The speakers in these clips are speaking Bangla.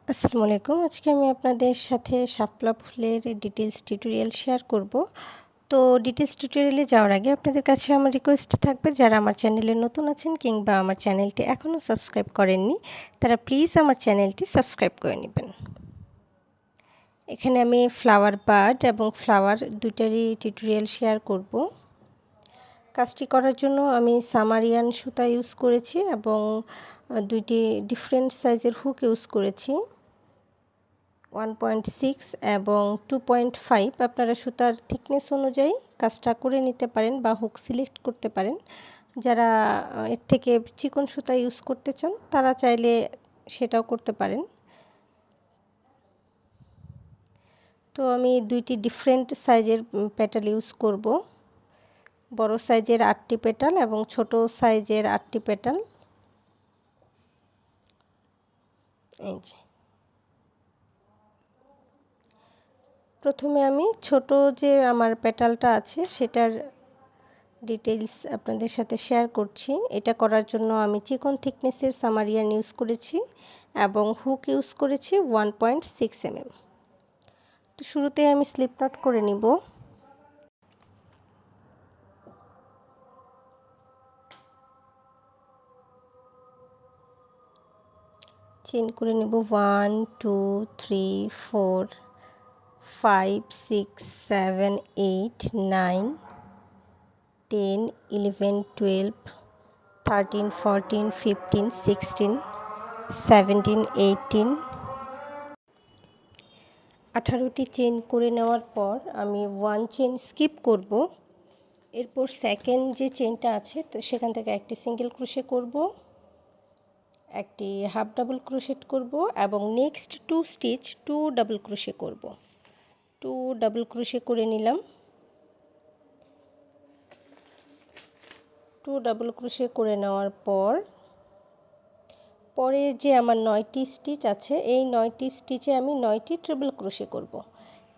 আসসালামু আলাইকুম। আজকে আমি আপনাদের সাথে শাপলা ফুলের ডিটেইলস টিউটোরিয়াল শেয়ার করব। তো ডিটেইলস টিউটোরিয়ালে যাওয়ার আগে আপনাদের কাছে আমার রিকোয়েস্ট থাকবে, যারা আমার চ্যানেলে নতুন আছেন কিংবা আমার চ্যানেলটি এখনও সাবস্ক্রাইব করেননি, তারা প্লিজ আমার চ্যানেলটি সাবস্ক্রাইব করে নেবেন। এখানে আমি ফ্লাওয়ার বাড এবং ফ্লাওয়ার দুইটারই টিউটোরিয়াল শেয়ার করব। কাজটি করার জন্য আমি সামারিয়ান সুতা ইউজ করেছি এবং দুইটি ডিফারেন্ট সাইজের হুক ইউজ করেছি। 1.6 এবং 2.5 আপনারা সুতার থিকনেস অনুযায়ী কাজটা করে নিতে পারেন বা হুক সিলেক্ট করতে পারেন। যারা এর থেকে চিকন সুতা ইউজ করতে চান তারা চাইলে সেটাও করতে পারেন। তো আমি দুইটি ডিফারেন্ট সাইজের পেটাল ইউজ করব। বড় সাইজের 8টি পেটাল এবং ছোট সাইজের 8টি পেটাল। এই যে প্রথমে আমি ছোট যে আমার পেটালটা আছে সেটার ডিটেইলস আপনাদের সাথে শেয়ার করছি। এটা করার জন্য আমি চিকন থিকনেসের সামারিয়ান ইউজ করেছি এবং হুক ইউজ করেছি 1.6 mm। তো শুরুতে আমি স্লিপ নট করে নিব। চেইন করে নেব 1 2 3 4 5 6 7 8 9 10 11 12 13 14 15 16 17 18 18টি চেইন করে নেওয়ার পর আমি 1 চেইন স্কিপ করব। এরপর সেকেন্ড যে চেইনটা আছে সেখান থেকে একটি সিঙ্গেল ক্রোশে করব, একটি হাফ ডাবল ক্রোশেট করব এবং নেক্সট 2 স্টিচ 2 ডাবল ক্রোশে করব। 2 ডাবল ক্রোশে করে নিলাম। 2 ডাবল ক্রোশে করে নেওয়ার পর পরের যে আমার 9টি স্টিচ আছে এই 9টি স্টিচে আমি 9টি ট্রিপল ক্রোশে করব।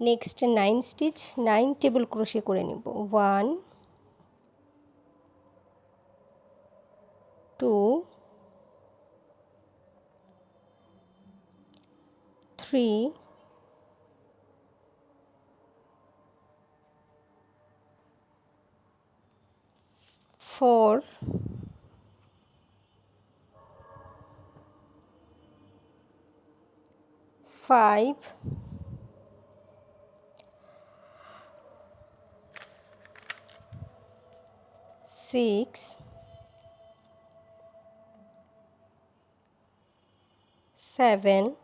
নেক্সট 9 স্টিচ 9 ট্রিপল ক্রোশে করে নিব। 1 2 3 4 5 6 7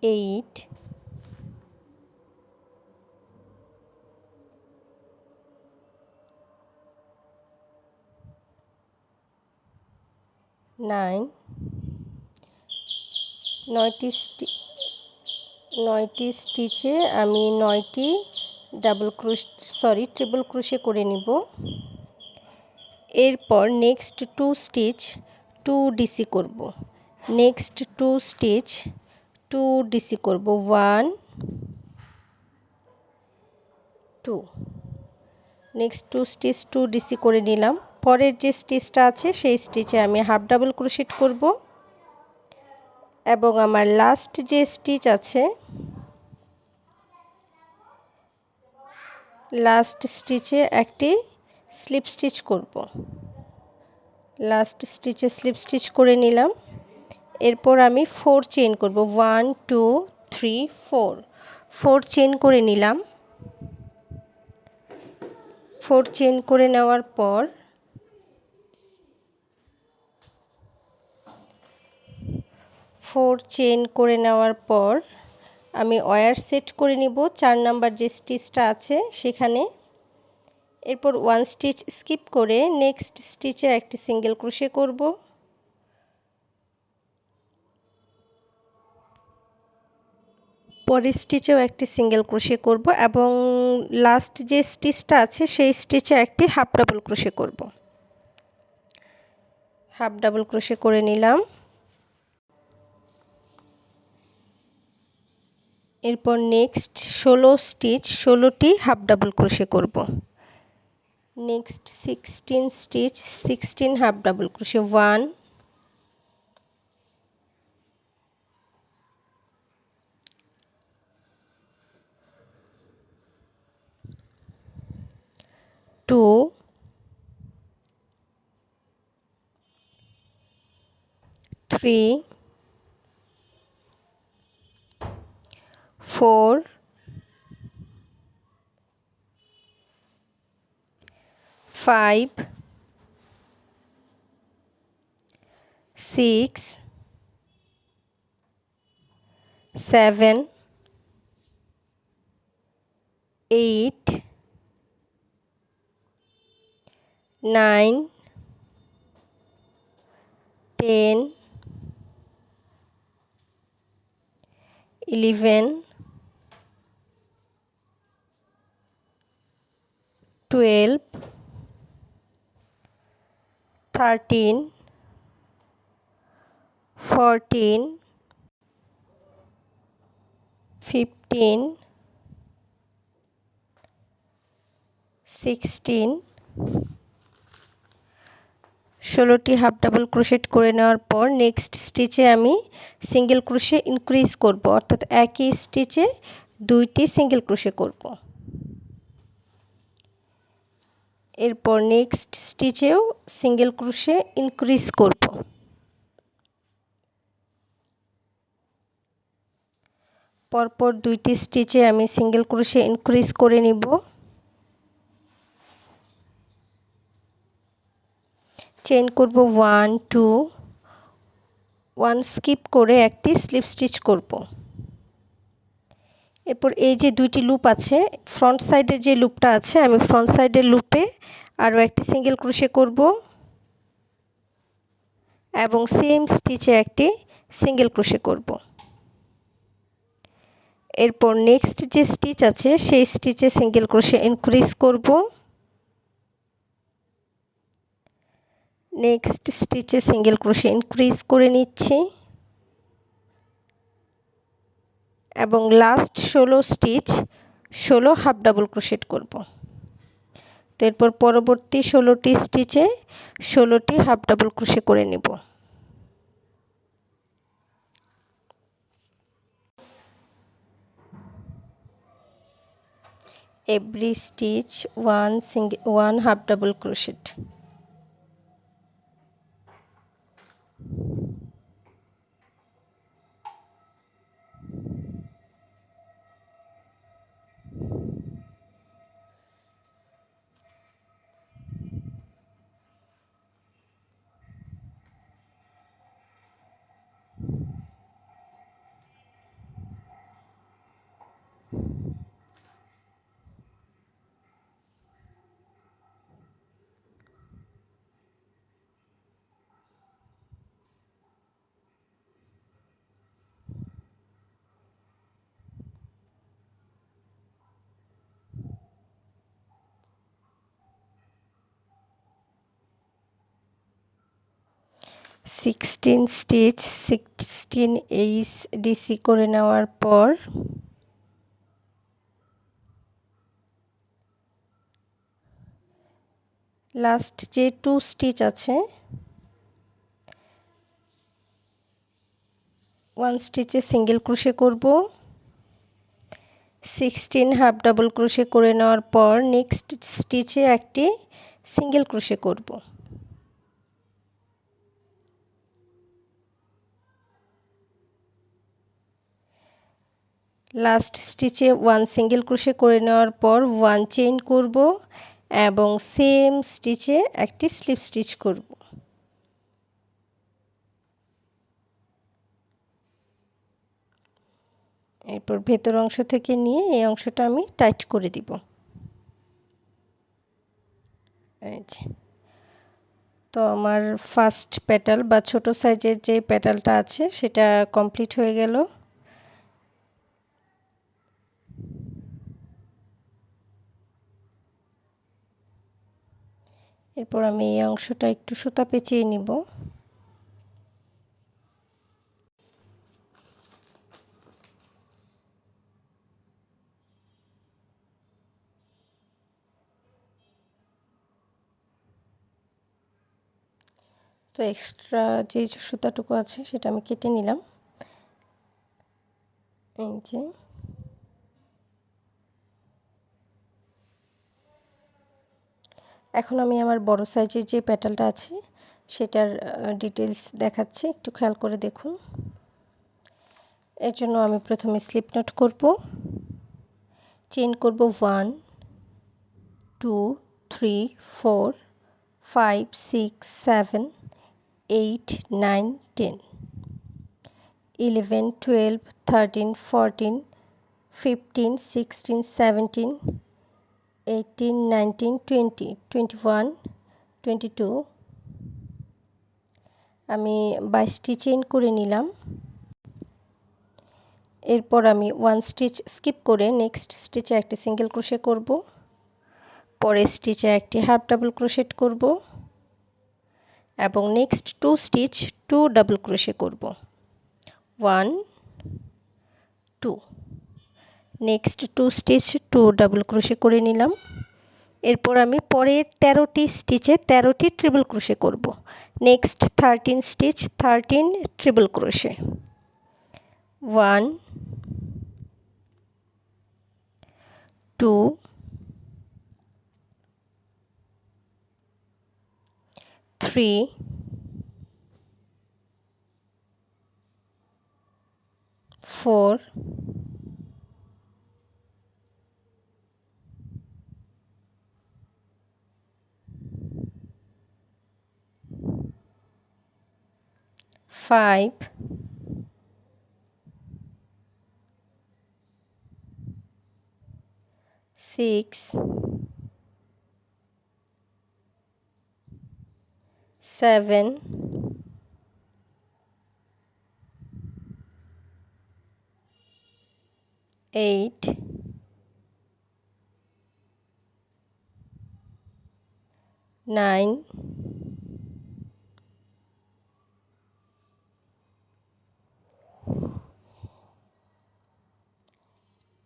8 9 9টি স্টিচে আমি 9টি ট্রিপল ক্রোশে করে নিব। এরপর নেক্সট 2 স্টিচ 2 ডিসি করব। নেক্সট 2 স্টিচ 2 ডিসি করব। 1 2 নেক্সট 2 স্টিচ 2 ডিসি করে নিলাম। পরের যে স্টিচটা আছে সেই স্টিচে আমি হাফ ডাবল ক্রোশেট করব এবং আমার লাস্ট যে স্টিচ আছে লাস্ট স্টিচে একটি স্লিপ স্টিচ করব। লাস্ট স্টিচে স্লিপ স্টিচ করে নিলাম। এরপর আমি 4 চেইন করব। 1 2 3 4 4 চেইন করে নিলাম। 4 চেইন করে নেওয়ার পর আমি ওয়্যার সেট করে নিব 4 নাম্বার যে স্টিচটা আছে সেখানে। এরপর 1 স্টিচ স্কিপ করে নেক্সট স্টিচে একটি সিঙ্গেল ক্রোশে করব। পরের স্টিচেও একটি সিঙ্গেল ক্রোশে করব এবং লাস্ট যে স্টিচটা আছে সেই স্টিচে একটি হাফ ডাবল ক্রোশে করব। হাফ ডাবল ক্রোশে করে নিলাম। এরপর নেক্সট 16 স্টিচ 16টি হাফ ডাবল ক্রোশে করব। Next 16 stitch 16 half double crochet 1 2 3 4 5 6 7 8 9 10 11 12 13 14 15 16 16টি half double crochet করে নেওয়ার পর নেক্সট স্টিচে আমি সিঙ্গেল ক্রোশে ইনক্রিজ করব, অর্থাৎ একই স্টিচে 2টি সিঙ্গেল ক্রোশে করব। এরপর নেক্সট স্টিচেও সিঙ্গেল ক্রোশে ইনক্রিজ করব। পরপর 2টি স্টিচে আমি সিঙ্গেল ক্রোশে ইনক্রিজ করে নিব। চেইন করব 1 2 1 স্কিপ করে একটি স্লিপ স্টিচ করব। এরপর এই যে 2টি লুপ আছে, ফ্রন্ট সাইডে যে লুপটা আছে আমি ফ্রন্ট সাইডের লুপে আরও একটি সিঙ্গেল ক্রোশে করব এবং সেম স্টিচে একটি সিঙ্গেল ক্রোশে করব। এরপর নেক্সট যে স্টিচ আছে সেই স্টিচে সিঙ্গেল ক্রোশে ইনক্রিজ করব। নেক্সট স্টিচে সিঙ্গেল ক্রোশে ইনক্রিজ করে নিচ্ছি এবং last 16 stitch 16 half double crochet করব। তো এরপর পরবর্তী 16টি স্টিচে 16টি হাফ ডাবল ক্রোশে করে নেব। every stitch one half double crochet। Sixteen stitch 16 HDC করে নেওয়ার পর লাস্ট যে 2 স্টিচ আছে 1 স্টিচে সিঙ্গেল ক্রোশে করব। 16 হাফ ডাবল ক্রোশে করে নেওয়ার পর নেক্সট স্টিচে একটি সিঙ্গেল ক্রোশে করব। লাস্ট স্টিচে 1 সিঙ্গেল ক্রোশে করে নেওয়ার পর 1 চেইন করব এবং সেম স্টিচে একটি স্লিপ স্টিচ করব। এরপর ভেতর অংশ থেকে নিয়ে এই অংশটা আমি টাইট করে দিব। এই যে, তো আমার ফার্স্ট পেটাল বা ছোট সাইজের যে পেটালটা আছে সেটা কমপ্লিট হয়ে গেল। এরপর আমি এই অংশটা একটু সুতা পেঁচিয়ে নিব। তো এক্সট্রা যে সুতাটুকু আছে সেটা আমি কেটে নিলাম। এই যে এখন আমি আমার বড় সাইজের যে পেটালটা আছে সেটার ডিটেলস দেখাচ্ছি, একটু খেয়াল করে দেখুন। এর জন্য আমি প্রথমে স্লিপ নট করব, চেইন করব 1 2 3 4 5 6 7 8 9 10 11 12 13 14 15 16 17 18 19 20 21 22 আমি 22টি চেইন করে নিলাম। এরপর আমি 1 স্টিচ স্কিপ করে নেক্সট স্টিচে একটি সিঙ্গেল ক্রোশে করব, পরের স্টিচে একটি হাফ ডাবল ক্রোশেট করব এবং নেক্সট 2 স্টিচ 2 ডাবল ক্রোশে করব। 1 2 নেক্সট 2 স্টিচ 2 ডাবল ক্রোশে করে নিলাম। এরপর আমি পরের 13টি স্টিচে 13টি ট্রিপল ক্রোশে করব। Next 13 stitch 13 triple crochet. 1 2 3 4 5 6 7 8 9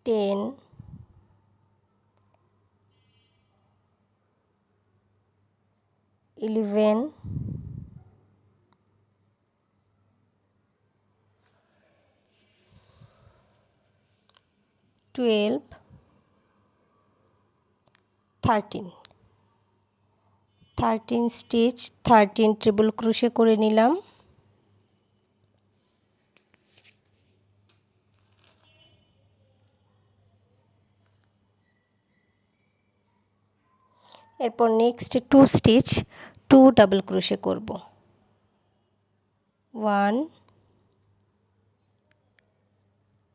10 11 12 13 stitch 13 triple crochet করে নিলাম। এরপর নেক্সট 2 স্টিচ 2 ডাবল ক্রোশে করব। 1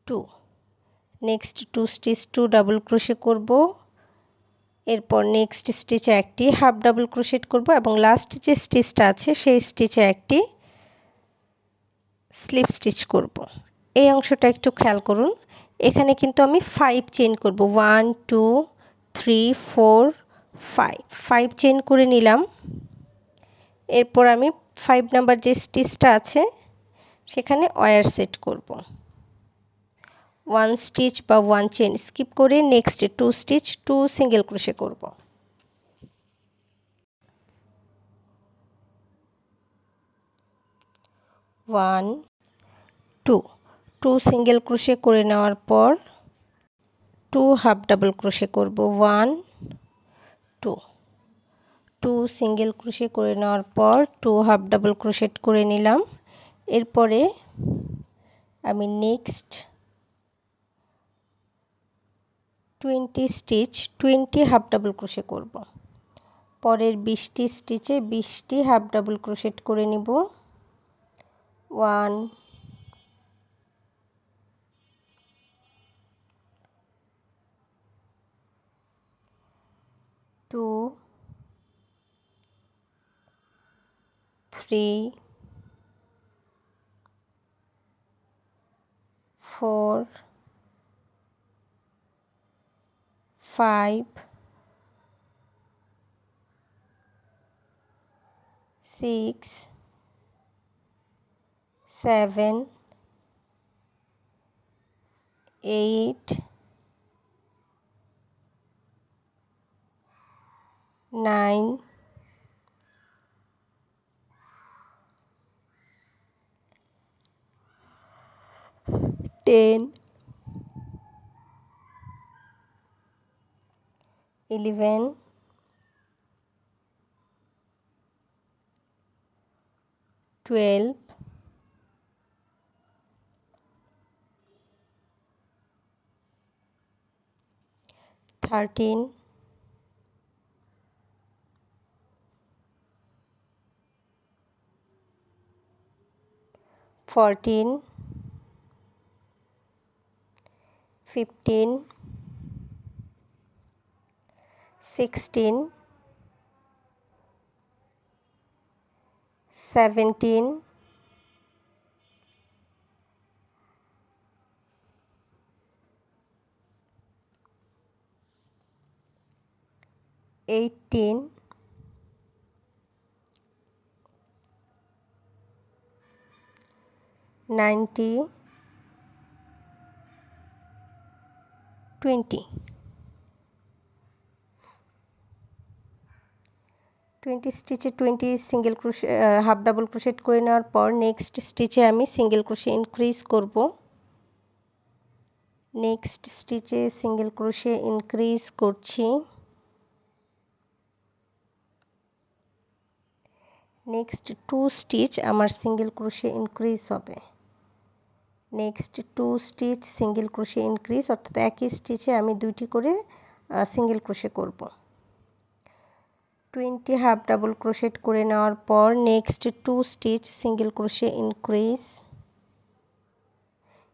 2 নেক্সট 2 স্টিচ 2 ডাবল ক্রোশে করব। এরপর নেক্সট স্টিচে একটি হাফ ডাবল ক্রোশেট করব এবং লাস্ট যে স্টিচটা আছে সেই স্টিচে একটি স্লিপ স্টিচ করব। এই অংশটা একটু খেয়াল করুন, এখানে কিন্তু আমি 5 চেইন করব। 1 2 3 4 5 চেইন করে নিলাম। এরপর আমি 5 নাম্বার যে স্টিচটা আছে সেখানে ওয়্যার সেট করব। 1 স্টিচ বা 1 চেইন স্কিপ করে নেক্সট 2 স্টিচ 2 সিঙ্গেল ক্রোশে করব। 1 2 সিঙ্গেল ক্রোশে করে নেওয়ার পর 2 হাফ ডাবল ক্রোশে করব। 1 2 সিঙ্গেল ক্রোশে করে নেওয়ার পর 2 হাফ ডাবল ক্রোশেট করে নিলাম। এরপরে আমি next 20 stitch 20 half double crochet করব। পরের 20টি স্টিচে 20টি হাফ ডাবল ক্রোশেট করে নিব। 1 2 3 4 5 6 7 8 9 10, 11, 12, 13, 14, 15, 16, 17, 18, 19, 20 স্টিচে 20 single crochet half double crochet করে নেওয়ার পর নেক্সট স্টিচে আমি সিঙ্গেল ক্রোশে ইনক্রিজ করব। নেক্সট স্টিচে সিঙ্গেল ক্রোশে ইনক্রিজ করছি। নেক্সট 2 স্টিচ আমার সিঙ্গেল ক্রোশে ইনক্রিজ হবে। Next 2 stitch single crochet increase, অর্থাৎ একই স্টিচে আমি 2টি করে সিঙ্গেল ক্রোশে করব। 20 হাফ ডাবল ক্রোশেট করে নেওয়ার পর next 2 stitch single crochet increase.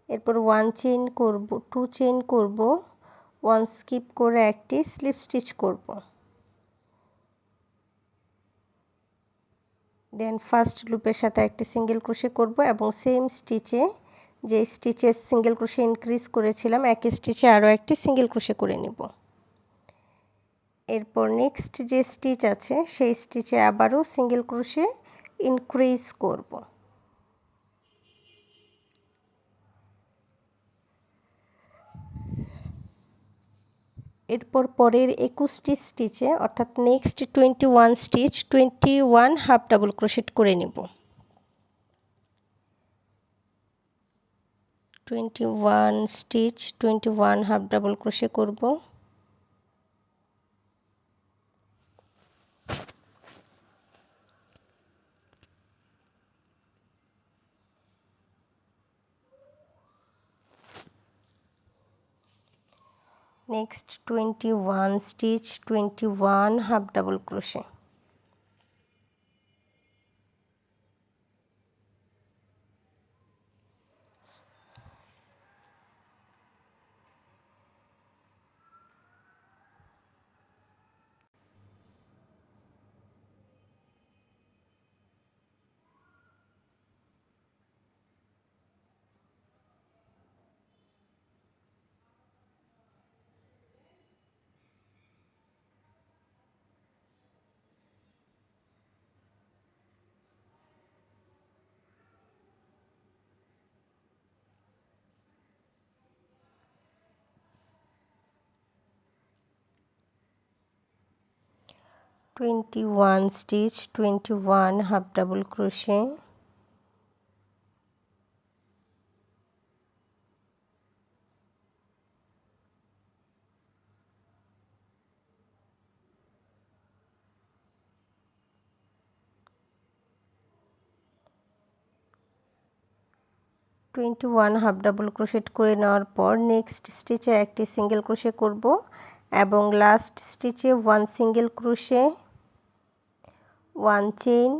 এরপর 1 চেইন করব, 2 চেইন করব, 1 স্কিপ করে একটি স্লিপ স্টিচ করব। দেন ফার্স্ট লুপের সাথে একটি সিঙ্গেল ক্রোশে করব এবং সেম স্টিচে যে স্টিচে সিঙ্গেল ক্রোশে ইনক্রিজ করেছিলাম একই স্টিচে আরও একটি সিঙ্গেল ক্রোশে করে নিব। এরপর নেক্সট যে স্টিচ আছে সেই স্টিচে আবারও সিঙ্গেল ক্রোশে ইনক্রিজ করব। এরপর পরের 21টি স্টিচে অর্থাৎ next 21 stitch 21 half double crochet করে নেব। 21 স্টিচ 21 হাফ ডাবল ক্রোশে করব। Next 21 stitch 21 half double crochet. Twenty-one stitch 21 half double crochet, half double crochet করে নেওয়ার পর নেক্সট স্টিচে একটি সিঙ্গেল ক্রোশে করব এবং লাস্ট স্টিচে 1 সিঙ্গেল ক্রোশে 1 চেইন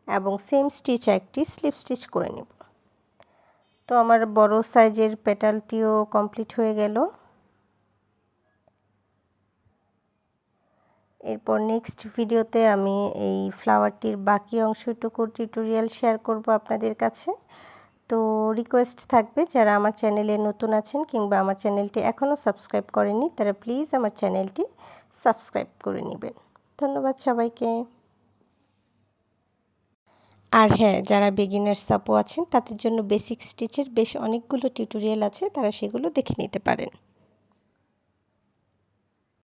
এবং সেম স্টিচে একটি স্লিপ স্টিচ করে নেব। তো আমার বড় সাইজের পেটালটিও কমপ্লিট হয়ে গেল। এরপর নেক্সট ভিডিওতে আমি এই ফ্লাওয়ারটির বাকি অংশটুকু টিউটোরিয়াল শেয়ার করব আপনাদের কাছে। তো রিকোয়েস্ট থাকবে যারা আমার চ্যানেলে নতুন আছেন কিংবা আমার চ্যানেলটি এখনও সাবস্ক্রাইব করেননি তারা প্লিজ আমার চ্যানেলটি সাবস্ক্রাইব করে নেবেন। ধন্যবাদ সবাইকে। আর হ্যাঁ, যারা বিগিনার্স আপু আছেন তাদের জন্য বেসিক স্টিচের বেশ অনেকগুলো টিউটোরিয়াল আছে, তারা সেগুলো দেখে নিতে পারেন।